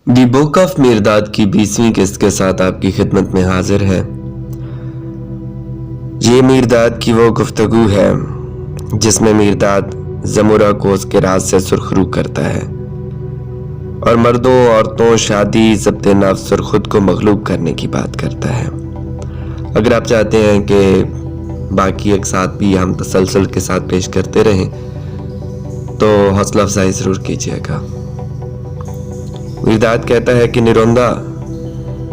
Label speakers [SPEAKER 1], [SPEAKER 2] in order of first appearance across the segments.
[SPEAKER 1] The book of मिर्दाद की 20वीं किस्त के साथ आपकी खिदमत में हाजिर है। ये मिर्दाद की वो गुफ्तगू है जिसमें मिर्दाद ज़मुरा को उसके राज से सुरखरू करता है और मर्दों, औरतों, शादी, ज़ब्त नफ्स और ख़ुद को मगलूब करने की बात करता है। अगर आप चाहते हैं कि बाकी एक साथ भी हम तसलसल के साथ पेश करते रहें तो हौसला अफजाई ज़रूर कीजिएगा। मिर्दाद कहता है कि निरोंदा,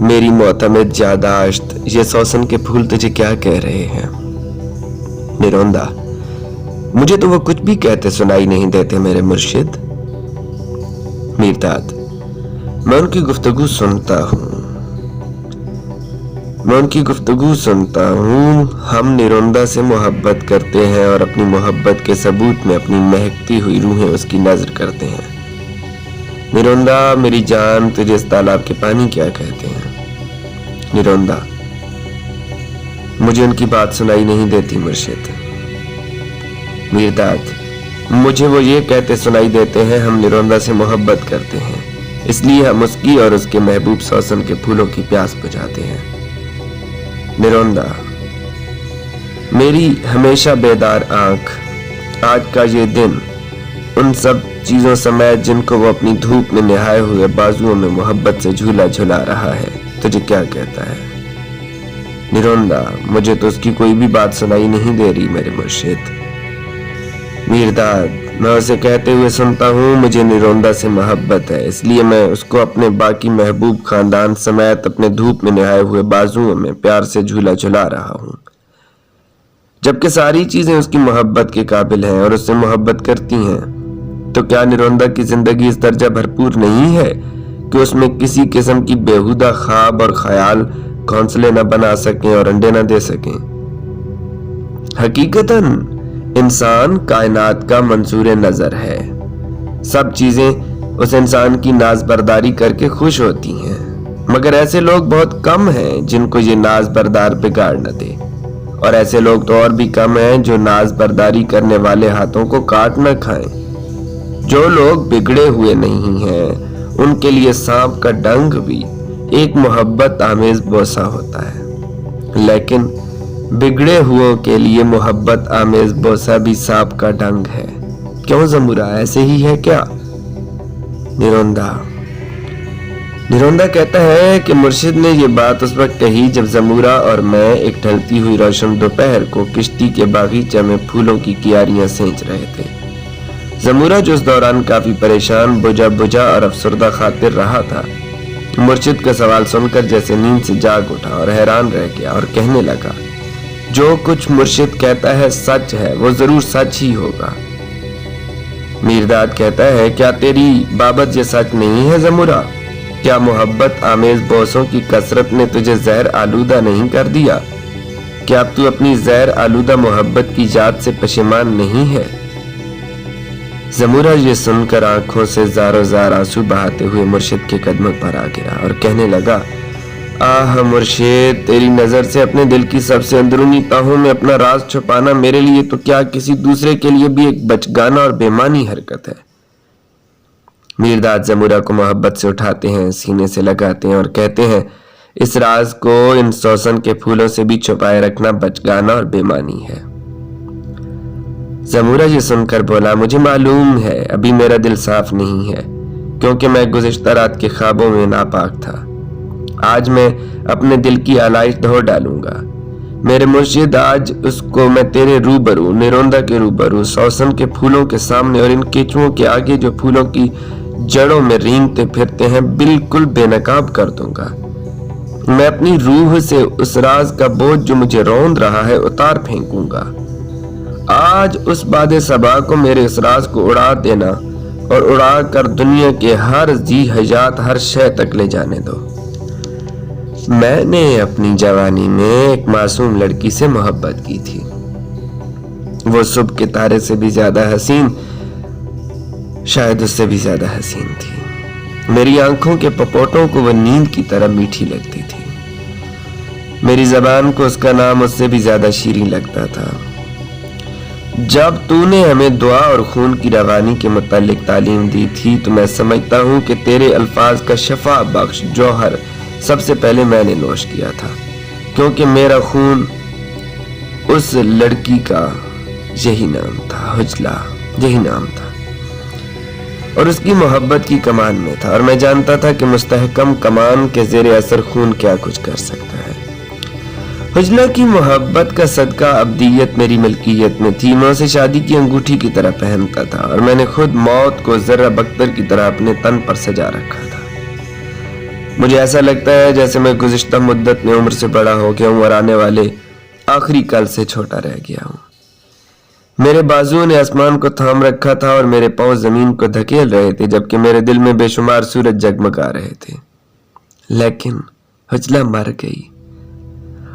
[SPEAKER 1] मेरी मोतमिद यादाश्त, ये सौसन के फूल तुझे क्या कह रहे हैं? निरोंदा, मुझे तो वो कुछ भी कहते सुनाई नहीं देते मेरे मुर्शिद। मिर्दाद, मैं उनकी गुफ्तगू सुनता हूँ। हम निरोंदा से मोहब्बत करते हैं और अपनी मोहब्बत के सबूत में अपनी महकती हुई रूहें उसकी नजर करते हैं। निरोंदा, मेरी जान, तुझे इस तालाब के पानी क्या कहते हैं? निरोंदा, मुझे उनकी बात सुनाई नहीं देती मुर्शिद। मिर्दाद, मुझे वो ये कहते सुनाई देते हैं, हम निरोंदा से मोहब्बत करते हैं, इसलिए हम उसकी और उसके महबूब सौसन के फूलों की प्यास बुझाते हैं। निरोंदा, मेरी हमेशा बेदार आंख आज का ये दिन उन सब चीजों समेत जिनको वो अपनी धूप में नहाए हुए बाजुओं में मोहब्बत से झूला झुला रहा है, तुझे क्या कहता है? निरोंदा, मुझे तो उसकी कोई भी बात सुनाई नहीं दे रही मेरे मुर्शिद। मिर्दाद, मैं उसे कहते हुए सुनता हूँ, मुझे निरोंदा से मोहब्बत है, इसलिए मैं उसको अपने बाकी महबूब खानदान समेत अपने धूप में नहाए हुए बाजुओं में प्यार से झूला झुला रहा हूँ, जबकि सारी चीजें उसकी मोहब्बत के काबिल हैं और उससे मोहब्बत करती हैं। तो क्या निरोंदा की जिंदगी इस दर्जा भरपूर नहीं है कि उसमें किसी किस्म की बेहुदा ख्वाब और ख्याल घोंसले न बना सकें और अंडे न दे सकें? हकीकतन इंसान कायनात का मंसूर नजर है। सब चीजें उस इंसान की नाजबरदारी करके खुश होती हैं, मगर ऐसे लोग बहुत कम हैं जिनको ये नाजबरदार बिगाड़ न दे, और ऐसे लोग तो और भी कम हैं जो नाजबरदारी करने वाले हाथों को काट न खाएं। जो लोग बिगड़े हुए नहीं हैं उनके लिए सांप का डंक भी एक मोहब्बत आमेज बोसा होता है, लेकिन बिगड़े हुओं के लिए मोहब्बत आमेज बोसा भी सांप का डंक है। क्यों ज़मुरा, ऐसे ही है क्या? निरोंदा कहता है कि मुर्शिद ने ये बात उस वक्त कही जब ज़मुरा और मैं एक ढलती हुई रोशन दोपहर को किश्ती के बागीचे में फूलों की कियारियां सेंच रहे थे। ज़मुरा जो इस दौरान काफी परेशान, बुझा और अफसरदा खातिर रहा था, मुर्शिद का सवाल सुनकर जैसे नींद से जाग उठा और हैरान रह गया और कहने लगा, जो कुछ मुर्शिद कहता है सच है, वो जरूर सच ही होगा। मिर्दाद कहता है, क्या तेरी बाबत ये सच नहीं है ज़मुरा? क्या मोहब्बत आमेज बोसों की कसरत ने तुझे जहर आलूदा नहीं कर दिया? क्या अब तू अपनी जहर आलूदा मोहब्बत की याद से पशेमान नहीं है? ज़मुरा ये सुनकर आंखों से ज़ारो ज़ार आंसू बहाते हुए मुर्शिद के कदमों पर आ गिरा और कहने लगा, आह मुर्शिद, तेरी नजर से अपने दिल की सबसे अंदरूनी ताहों में अपना राज छुपाना मेरे लिए तो क्या किसी दूसरे के लिए भी एक बचगाना और बेमानी हरकत है। मिर्दाद ज़मुरा को मोहब्बत से उठाते हैं, सीने से लगाते हैं और कहते हैं, इस राज को इन सौसन के फूलों से भी छुपाए रखना बचगाना और बेमानी है। ज़मुरा ये सुनकर बोला, मुझे मालूम है अभी मेरा दिल साफ नहीं है, क्योंकि मैं गुज़िश्ता रात के ख्वाबों में नापाक था। आज मैं अपने दिल की आलाइश धो डालूंगा मेरे मुर्शिद। आज उसको मैं तेरे रूबरू, निरोंदा के रूबरू, सौसन के फूलों के सामने और इन केचुओं के आगे जो फूलों की जड़ों में रेंगते फिरते हैं, बिल्कुल बेनकाब कर दूंगा। मैं अपनी रूह से उस राज का बोझ जो मुझे रौंद रहा है उतार फेंकूंगा। आज उस बादे सबा को मेरे इस राज को उड़ा देना और उड़ा कर दुनिया के हर जी हयात, हर शय तक ले जाने दो। मैंने अपनी जवानी में एक मासूम लड़की से मोहब्बत की थी। वो सुबह के तारे से भी ज्यादा हसीन, शायद उससे भी ज्यादा हसीन थी। मेरी आंखों के पपोटों को वो नींद की तरह मीठी लगती थी। मेरी जबान को उसका नाम उससे भी ज्यादा शीरीं लगता था। جب تو نے ہمیں دعا اور خون کی روانی کے متعلق تعلیم دی تھی تو میں سمجھتا ہوں کہ تیرے الفاظ کا شفا بخش جوہر سب سے پہلے میں نے نوش کیا تھا، کیونکہ میرا خون اس لڑکی کا یہی نام تھا، حجلہ، یہی نام تھا، اور اس کی محبت کی کمان میں تھا، اور میں جانتا تھا کہ مستحکم کمان کے زیر اثر خون کیا کچھ کر سکتا ہے۔ حجلہ کی محبت کا صدقہ ابدیت میری ملکیت میں تھی، میں اسے شادی کی انگوٹھی کی طرح پہنتا تھا، اور میں نے خود موت کو ذرہ بختر کی طرح اپنے تن پر سجا رکھا تھا۔ مجھے ایسا لگتا ہے جیسے میں گزشتہ مدت میں عمر سے بڑا ہو گیا ہوں اور آنے والے آخری کل سے چھوٹا رہ گیا ہوں۔ میرے بازوؤں نے آسمان کو تھام رکھا تھا اور میرے پاؤں زمین کو دھکیل رہے تھے، جبکہ میرے دل میں بے شمار سورج جگمگا رہے تھے۔ لیکن حجلہ مر گئی،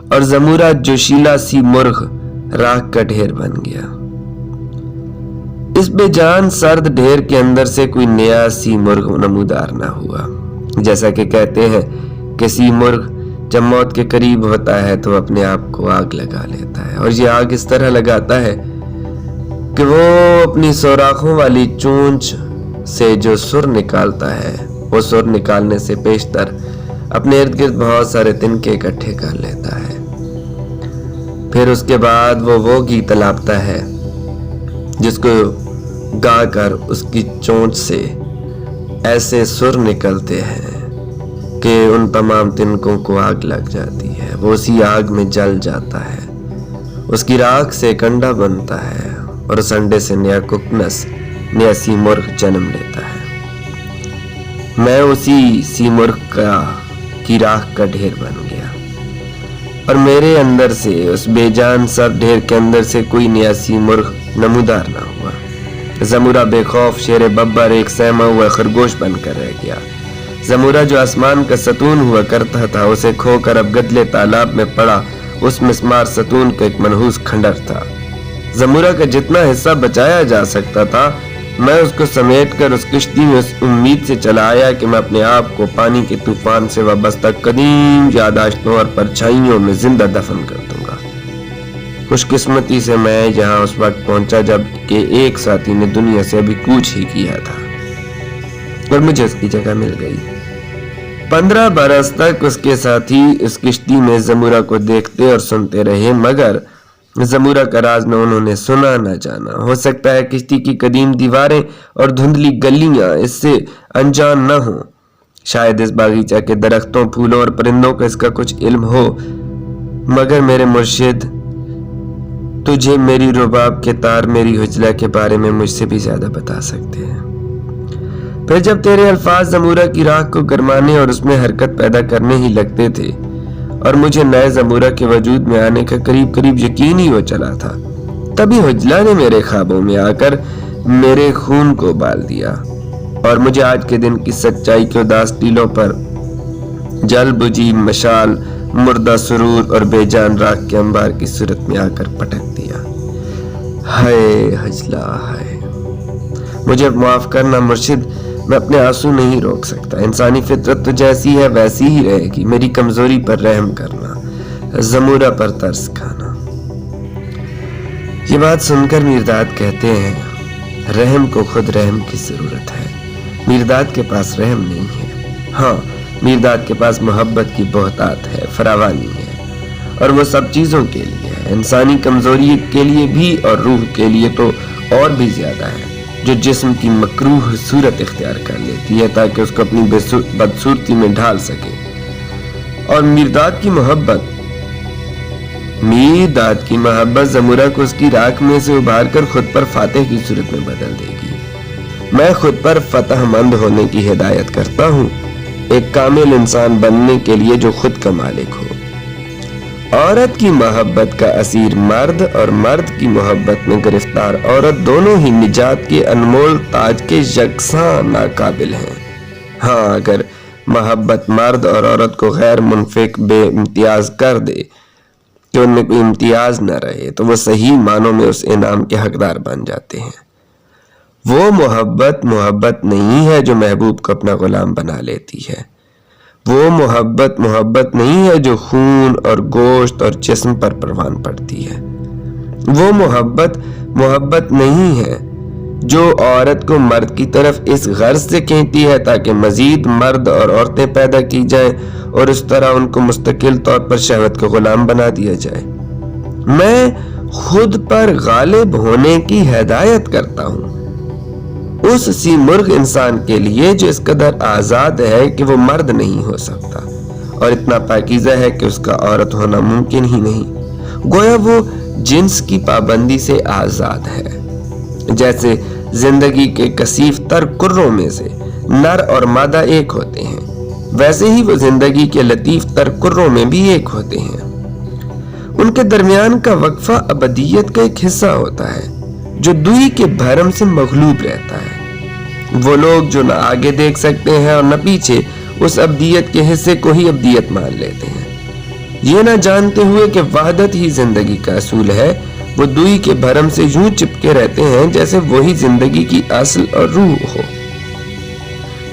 [SPEAKER 1] اور زمورہ جوشیلا سی مرغ راکھ کا ڈھیر بن گیا۔ اس بے جان سرد ڈھیر کے اندر سے کوئی نیا سی مرغ نمودار نہ ہوا۔ جیسا کہ کہتے ہیں کہ سی مرغ جب موت کے قریب ہوتا ہے تو اپنے آپ کو آگ لگا لیتا ہے، اور یہ آگ اس طرح لگاتا ہے کہ وہ اپنی سوراخوں والی چونچ سے جو سر نکالتا ہے، وہ سر نکالنے سے پیشتر اپنے ارد گرد بہت سارے تنکے اکٹھے کر لیتا ہے۔ پھر اس کے بعد وہ گیت الاپتا ہے جس کو گا کر اس کی چونچ سے ایسے سر نکلتے ہیں کہ ان تمام تنکوں کو آگ لگ جاتی ہے، وہ اسی آگ میں جل جاتا ہے، اس کی راکھ سے ایک انڈا بنتا ہے، اور اس انڈے سے نیا ککنس، نیا سی مرغ جنم لیتا ہے۔ میں اسی سی مرغ کی راکھ کا ڈھیر بن گیا، اور میرے اندر سے، اس بے جان سر ڈھیر کے اندر سے کوئی نیا سی مرغ نمودار نہ ہوا۔ زمورہ بے خوف شیر ببر ایک سہما ہوا خرگوش بن کر رہ گیا۔ زمورہ جو آسمان کا ستون ہوا کرتا تھا، اسے کھو کر اب گدلے تالاب میں پڑا اس مسمار ستون کا ایک منحوس کھنڈر تھا۔ زمورہ کا جتنا حصہ بچایا جا سکتا تھا، میں اس کو سمیٹ کر اس کشتی میں اس امید سے چلا آیا کہ میں اپنے آپ کو پانی کے طوفان سے وابستہ قدیم یاداشتوں اور پرچھائیوں میں زندہ دفن کر دوں گا۔ خوش قسمتی سے میں یہاں اس وقت پہنچا جب کہ ایک ساتھی نے دنیا سے ابھی کوچ ہی کیا تھا، اور مجھے اس کی جگہ مل گئی۔ 15 برس تک اس کے ساتھی اس کشتی میں زمورہ کو دیکھتے اور سنتے رہے، مگر زمورہ کا راز نہ انہوں نے سنا نہ جانا۔ ہو سکتا ہے کشتی کی قدیم دیواریں اور دھندلی گلیاں اس سے انجان نہ ہوں، شاید اس باغیچہ کے درختوں، پھولوں اور پرندوں کا اس کا کچھ علم ہو، مگر میرے مرشد، تجھے میری رباب کے تار میری حجلہ کے بارے میں مجھ سے بھی زیادہ بتا سکتے ہیں۔ پھر جب تیرے الفاظ زمورہ کی راکھ کو گرمانے اور اس میں حرکت پیدا کرنے ہی لگتے تھے، اور مجھے نئے زمورہ کے وجود میں آنے کا قریب قریب یقین ہی ہو چلا تھا، تبھی حجلہ نے میرے خوابوں میں آ کر میرے خون کو ابال دیا، اور مجھے آج کے دن کی سچائی کے اداس ٹیلوں پر جل بجھی مشال، مردہ سرور اور بے جان راکھ کے انبار کی صورت میں آ کر پٹک دیا۔ ہائے حجلہ، ہائے! مجھے معاف کرنا مرشد، میں اپنے آنسو نہیں روک سکتا۔ انسانی فطرت تو جیسی ہے ویسی ہی رہے گی۔ میری کمزوری پر رحم کرنا، زمورہ پر ترس کھانا۔ یہ بات سن کر میرداد کہتے ہیں، رحم کو خود رحم کی ضرورت ہے، میرداد کے پاس رحم نہیں ہے۔ ہاں، میرداد کے پاس محبت کی بہتات ہے، فراوانی ہے، اور وہ سب چیزوں کے لیے ہے، انسانی کمزوری کے لیے بھی اور روح کے لیے تو اور بھی زیادہ ہے، جو جسم کی مکروہ صورت اختیار کر لیتی ہے تاکہ اس کو اپنی بدصورتی میں ڈھال سکے۔ اور میرداد کی محبت زمورہ کو اس کی راکھ میں سے ابھار کر خود پر فاتح کی صورت میں بدل دے گی۔ میں خود پر فتح مند ہونے کی ہدایت کرتا ہوں، ایک کامل انسان بننے کے لیے جو خود کا مالک ہو۔ عورت کی محبت کا اسیر مرد اور مرد کی محبت میں گرفتار عورت دونوں ہی نجات کے انمول تاج کے یکساں ناقابل ہیں۔ ہاں، اگر محبت مرد اور عورت کو غیر منفک بے امتیاز کر دے کہ ان میں کوئی امتیاز نہ رہے تو وہ صحیح معنوں میں اس انعام کے حقدار بن جاتے ہیں۔ وہ محبت نہیں ہے جو محبوب کو اپنا غلام بنا لیتی ہے۔ وہ محبت نہیں ہے جو خون اور گوشت اور جسم پر پروان پڑتی ہے۔ وہ محبت मोहब्बत नहीं है जो औरत को मर्द की तरफ इस गर्ज से खींचती है ताकि मजीद मर्द और औरतें पैदा की जाएं और इस तरह उनको मुस्तकिल तौर पर शहवत का गुलाम बना दिया जाए। मैं खुद पर गालिब होने की हिदायत करता हूँ उस सी मुर्ग इंसान के लिए जो इस कदर आजाद है कि वो मर्द नहीं हो सकता और इतना पाकीज़ा है कि उसका औरत होना मुमकिन ही नहीं, गोया वो जिन्स की पाबंदी से आजाद है। जैसे जिंदगी के कसीफ तर कुर्रों में से नर और मादा एक होते हैं, वैसे ही वो जिंदगी के लतीफ तर कुर्रों में भी एक होते हैं। उनके दरमियान का वक्फा अबदियत का एक हिस्सा होता है जो दुई के भरम से मगलूब रहता है। वो लोग जो न आगे देख सकते हैं और न पीछे, उस अबदियत के हिस्से को ही अबदियत मान लेते हैं, ये ना जानते हुए कि वहदत ही जिंदगी का असूल है। वो दुई के भरम से यूं चिपके रहते हैं जैसे वही जिंदगी की असल और रूह हो।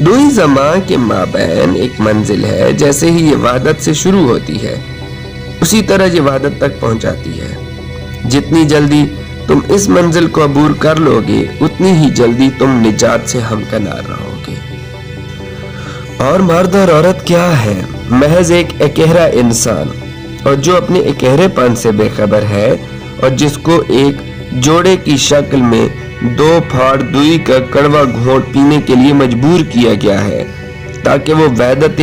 [SPEAKER 1] दुई ज़मा के माबैन एक मंजिल है, जैसे ही ये वहदत से शुरू होती है उसी तरह ये वहदत तक पहुंचाती है। जितनी जल्दी तुम इस मंजिल को अबूर कर लोगे उतनी ही जल्दी तुम निजात से हमकनार रहोगे। और मर्द और औरत क्या है? महज एक अकेहरा इंसान, और जो अपने अकेहरेपन से बेखबर है और जिसको एक जोड़े की शक्ल में दो फाड़ दुई का कड़वा घोंट पीने के लिए मजबूर किया गया है ताकि वो वहदत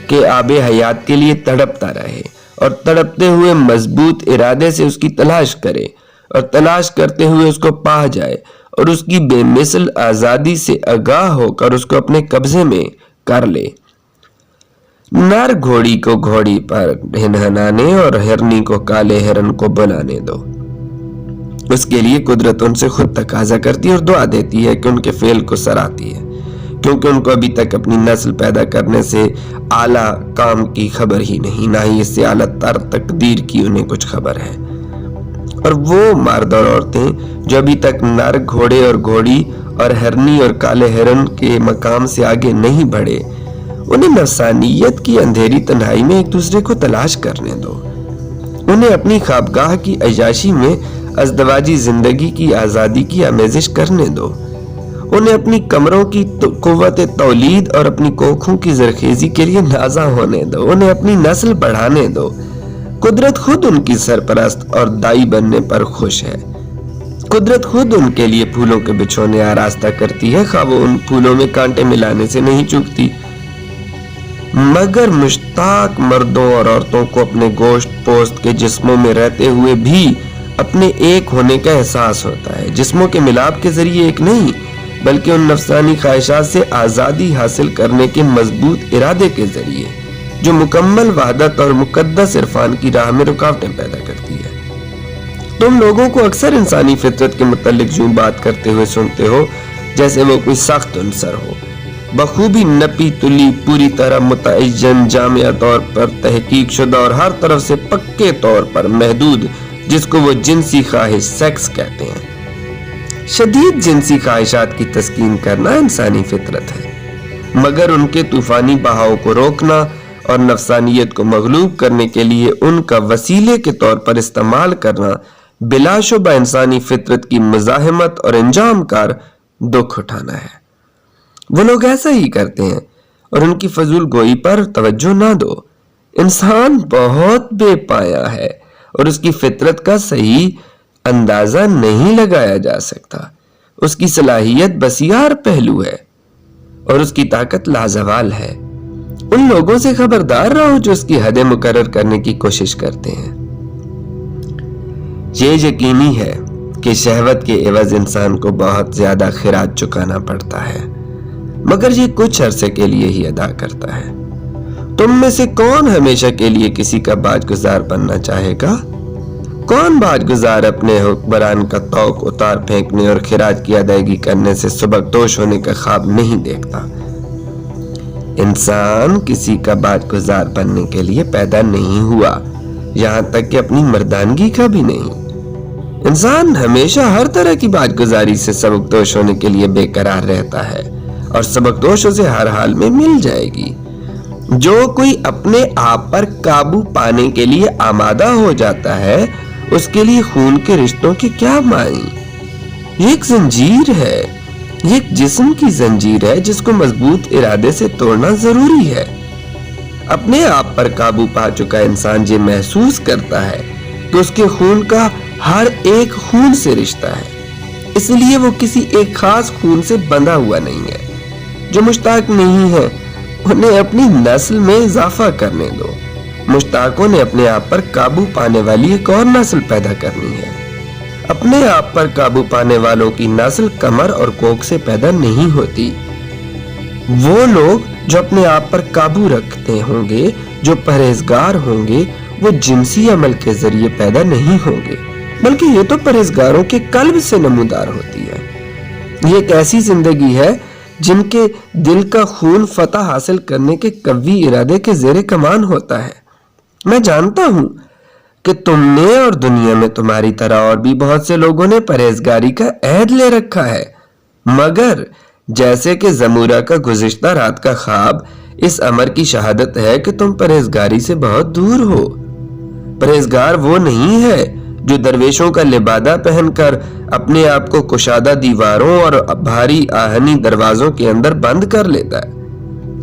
[SPEAKER 1] के आबे हयात के लिए तड़पता रहे और तड़पते हुए मजबूत इरादे से उसकी तलाश करे और तलाश करते हुए उसको पा जाए और उसकी बेमिसल आजादी से आगाह होकर उसको अपने कब्जे में कर ले। नर घोड़ी को घोड़ी पर हिनहनाने और हिरनी को काले हिरन को बनाने दो। उसके लिए कुदरत उनसे खुद तकाजा करती है और दुआ देती है कि उनके फेल को सराहती है, क्योंकि उनको अभी तक अपनी नस्ल पैदा करने से आला काम की खबर ही नहीं, ना ही इससे आला तर तकदीर की उन्हें कुछ खबर है। और वो मर्द और औरतें जो अभी तक नर घोड़े और घोड़ी और हिरनी और काले हिरन के मकाम से आगे नहीं बढ़े, उन्हें नफसानियत की अंधेरी तन्हाई में एक दूसरे को तलाश करने दो। उन्हें अपनी ख्वाबगाह की अय्याशी में अज़दवाजी जिंदगी की आज़ादी की आमेज़िश करने दो। उन्हें अपनी कमरों की कुव्वत तौलीद और अपनी कोखों की ज़रखेज़ी के लिए नाज़ा होने दो। उन्हें अपनी नस्ल बढ़ाने दो। कुदरत खुद उनकी सरपरस्त और दाई बनने पर खुश है। कुदरत खुद उनके लिए फूलों के बिछोने आरास्ता करती है, खा वो उन फूलों में कांटे मिलाने से नहीं चूकती। मगर मुश्ताक मर्दों और औरतों को अपने गोश्त पोस्त के जिस्मों में रहते हुए भी अपने एक होने का एहसास होता है, जिस्मों के मिलाप के जरिए एक नहीं बल्कि उन नफसानी ख्वाहिशात से आज़ादी हासिल करने के मजबूत इरादे के जरिए जो मुकम्मल वहदत और मुकद्दस इरफान की राह में रुकावटें पैदा करती है। तुम लोगों को अक्सर इंसानी फितरत के मुतालिक यूं बात करते हुए सुनते हो जैसे वो कोई सख्त अंसर हो, बखूबी नपी तुली, पूरी तरह मुतअय्यन, जामिया तौर पर तहकीक शुदा और हर तरफ से पक्के तौर पर महदूद, जिसको वो जिनसी ख्वाहिश सेक्स कहते हैं। शदीद जिनसी ख्वाहिशात की तस्कीन करना इंसानी फितरत है, मगर उनके तूफानी बहाव को रोकना और नफसानियत को मगलूब करने के लिए उनका वसीले के तौर पर इस्तेमाल करना बिलाशुबा इंसानी फितरत की मज़ाहमत और इंजामकार दुख उठाना है। वो लोग ऐसा ही करते हैं और उनकी फजूल गोई पर तवज्जो ना दो। इंसान बहुत बेपाया है और उसकी फितरत का सही अंदाजा नहीं लगाया जा सकता। उसकी सलाहियत बसियार पहलू है और उसकी ताकत लाजवाल है। उन लोगों से खबरदार रहो जो उसकी हदें मुकर्रर करने की कोशिश करते हैं। ये यकीनी है कि शहवत के एवज इंसान को बहुत ज्यादा खिराज चुकाना पड़ता है, मगर ये कुछ अरसे के लिए ही अदा करता है। तुम में से कौन हमेशा के लिए किसी का बाजगुजार बनना चाहेगा? कौन बाजगुजार अपने हुक्मरान का तौक उतार फेंकने और खिराज की अदायगी करने से सुबकदोश होने का ख्वाब नहीं देखता? इंसान किसी का बाजगुजार बनने के लिए पैदा नहीं हुआ, यहाँ तक कि अपनी मर्दानगी का भी नहीं। इंसान हमेशा हर तरह की बाजगुजारी से सबकदोश होने के लिए बेकरार रहता है और सबकदोश उसे हर हाल में मिल जाएगी। जो कोई अपने आप पर काबू पाने के लिए आमादा हो जाता है اس کے لیے خون کے رشتوں کے کیا معنی؟ یہ ایک زنجیر ہے، یہ ایک جسم کی زنجیر ہے جس کو مضبوط ارادے سے توڑنا ضروری ہے۔ اپنے آپ پر قابو پا چکا انسان یہ محسوس کرتا ہے کہ اس کے خون کا ہر ایک خون سے رشتہ ہے، اس لیے وہ کسی ایک خاص خون سے بندھا ہوا نہیں ہے۔ جو مشتاق نہیں ہے انہیں اپنی نسل میں اضافہ کرنے دو۔ مشتاقوں نے اپنے آپ پر قابو پانے والی ایک اور نسل پیدا کرنی ہے۔ اپنے آپ پر قابو پانے والوں کی نسل کمر اور کوکھ سے پیدا نہیں ہوتی۔ وہ لوگ جو اپنے آپ پر قابو رکھتے ہوں گے، جو پرہیزگار ہوں گے، وہ جنسی عمل کے ذریعے پیدا نہیں ہوں گے، بلکہ یہ تو پرہیزگاروں کے قلب سے نمودار ہوتی ہے۔ یہ ایک ایسی زندگی ہے جن کے دل کا خون فتح حاصل کرنے کے قوی ارادے کے زیر کمان ہوتا ہے۔ میں جانتا ہوں کہ تم نے اور دنیا میں تمہاری طرح اور بھی بہت سے لوگوں نے پرہیزگاری کا عہد لے رکھا ہے، مگر جیسے کہ زمورہ کا گزشتہ رات کا خواب اس امر کی شہادت ہے کہ تم پرہیزگاری سے بہت دور ہو۔ پرہیزگار وہ نہیں ہے جو درویشوں کا لبادہ پہن کر اپنے آپ کو کشادہ دیواروں اور بھاری آہنی دروازوں کے اندر بند کر لیتا ہے۔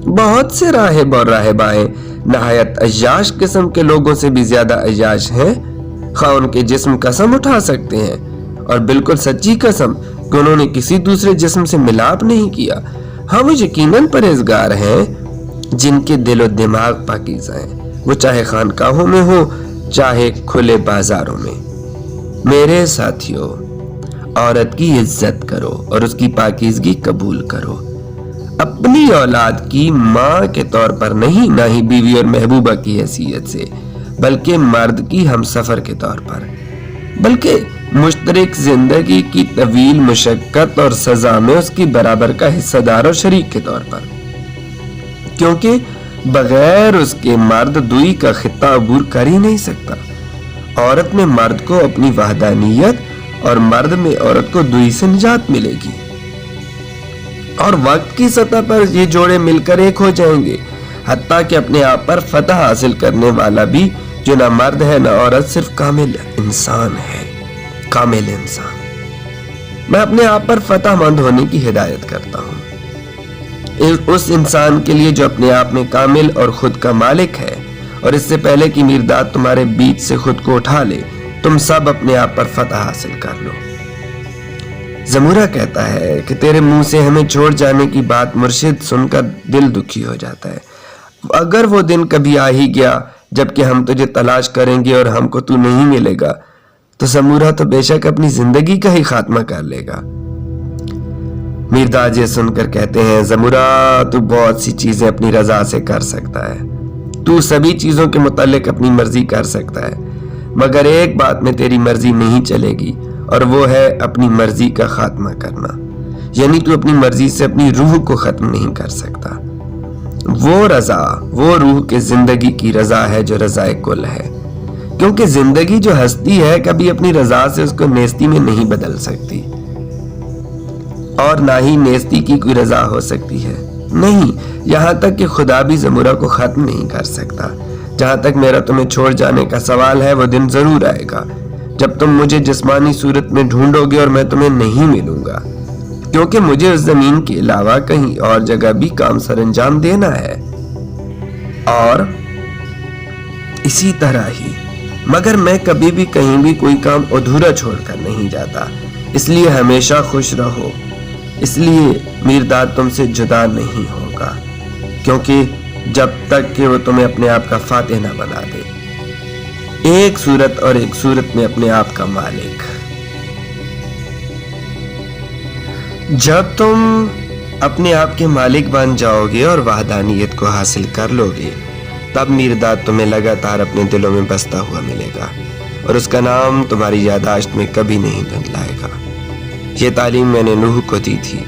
[SPEAKER 1] بہت سے راہب اور راہبائیں نہایت عیاش قسم کے لوگوں سے بھی زیادہ عیاش ہیں، خواہ ان کے جسم قسم اٹھا سکتے ہیں، اور بالکل سچی قسم کہ انہوں نے کسی دوسرے جسم سے ملاپ نہیں کیا۔ ہاں، وہ یقیناً پرہیزگار ہیں جن کے دل و دماغ پاکیزہ ہیں، وہ چاہے خانقاہوں میں ہو چاہے کھلے بازاروں میں۔ میرے ساتھیوں، عورت کی عزت کرو اور اس کی پاکیزگی قبول کرو، اپنی اولاد کی ماں کے طور پر نہیں، نہ ہی بیوی اور محبوبہ کی حیثیت سے، بلکہ مرد کی ہمسفر کے طور پر، بلکہ مشترک زندگی کی طویل مشقت اور سزا میں اس کی برابر کا حصہ دار اور شریک کے طور پر، کیونکہ بغیر اس کے مرد دوئی کا خطہ عبور کر ہی نہیں سکتا۔ عورت میں مرد کو اپنی وحدانیت اور مرد میں عورت کو دوئی سے نجات ملے گی، اور وقت کی سطح پر یہ جوڑے مل کر ایک ہو جائیں گے، حتیٰ کہ اپنے آپ پر فتح حاصل کرنے والا بھی جو نہ مرد ہے نہ عورت، صرف کامل انسان ہے، کامل انسان۔ میں اپنے آپ پر فتح مند ہونے کی ہدایت کرتا ہوں، اس انسان کے لیے جو اپنے آپ میں کامل اور خود کا مالک ہے، اور اس سے پہلے کہ میرداد تمہارے بیچ سے خود کو اٹھا لے، تم سب اپنے آپ پر فتح حاصل کر لو۔ زمورہ کہتا ہے کہ تیرے منہ سے ہمیں چھوڑ جانے کی بات مرشد سن کر دل دکھی ہو جاتا ہے۔ اگر وہ دن کبھی آ ہی گیا جبکہ ہم تجھے تلاش کریں گے اور ہم کو تو نہیں ملے گا، تو زمورہ تو بے شک اپنی زندگی کا ہی خاتمہ کر لے گا۔ میرداد یہ سن کر کہتے ہیں، زمورہ تو بہت سی چیزیں اپنی رضا سے کر سکتا ہے، تو سبھی چیزوں کے متعلق اپنی مرضی کر سکتا ہے، مگر ایک بات میں تیری مرضی نہیں چلے گی، اور وہ ہے اپنی مرضی کا خاتمہ کرنا، یعنی تو اپنی مرضی سے اپنی روح کو ختم نہیں کر سکتا۔ وہ رضا، وہ روح کے زندگی کی رضا ہے جو رضا کل ہے، کیونکہ زندگی جو ہستی ہے کبھی اپنی رضا سے اس کو نیستی میں نہیں بدل سکتی، اور نہ ہی نیستی کی کوئی رضا ہو سکتی ہے، نہیں، یہاں تک کہ خدا بھی زمورہ کو ختم نہیں کر سکتا۔ جہاں تک میرا تمہیں چھوڑ جانے کا سوال ہے، وہ دن ضرور آئے گا جب تم مجھے جسمانی صورت میں ڈھونڈو گے اور میں تمہیں نہیں ملوں گا، کیونکہ مجھے اس زمین کے علاوہ کہیں اور جگہ بھی کام سر انجام دینا ہے، اور اسی طرح ہی، مگر میں کبھی بھی کہیں بھی کوئی کام ادھورا چھوڑ کر نہیں جاتا، اس لیے ہمیشہ خوش رہو، اس لیے میرداد تم سے جدا نہیں ہوگا، کیونکہ جب تک کہ وہ تمہیں اپنے آپ کا فاتح نہ بنا دے، ایک صورت اور ایک صورت میں اپنے آپ کا مالک۔ جب تم اپنے آپ کے مالک بن جاؤ گے اور وحدانیت کو حاصل کر لو گے، تب میرداد تمہیں لگاتار اپنے دلوں میں بستا ہوا ملے گا، اور اس کا نام تمہاری یادداشت میں کبھی نہیں دھندلائے گا۔ یہ تعلیم میں نے نوح کو دی تھی،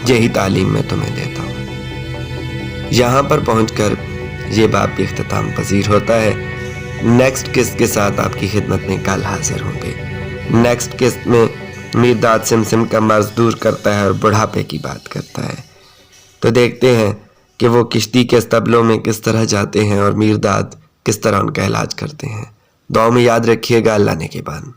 [SPEAKER 1] یہی تعلیم میں تمہیں دیتا ہوں۔ یہاں پر پہنچ کر یہ باب بھی اختتام پذیر ہوتا ہے۔ نیکسٹ قسط کے ساتھ آپ کی خدمت میں کل حاضر ہوں گے۔ نیکسٹ قسط میں میرداد سمسم کا مرض دور کرتا ہے اور بڑھاپے کی بات کرتا ہے، تو دیکھتے ہیں کہ وہ کشتی کے استبلوں میں کس طرح جاتے ہیں اور میرداد کس طرح ان کا علاج کرتے ہیں۔ दुआ में याद रखिएगा। अल्लाह ने के बाद।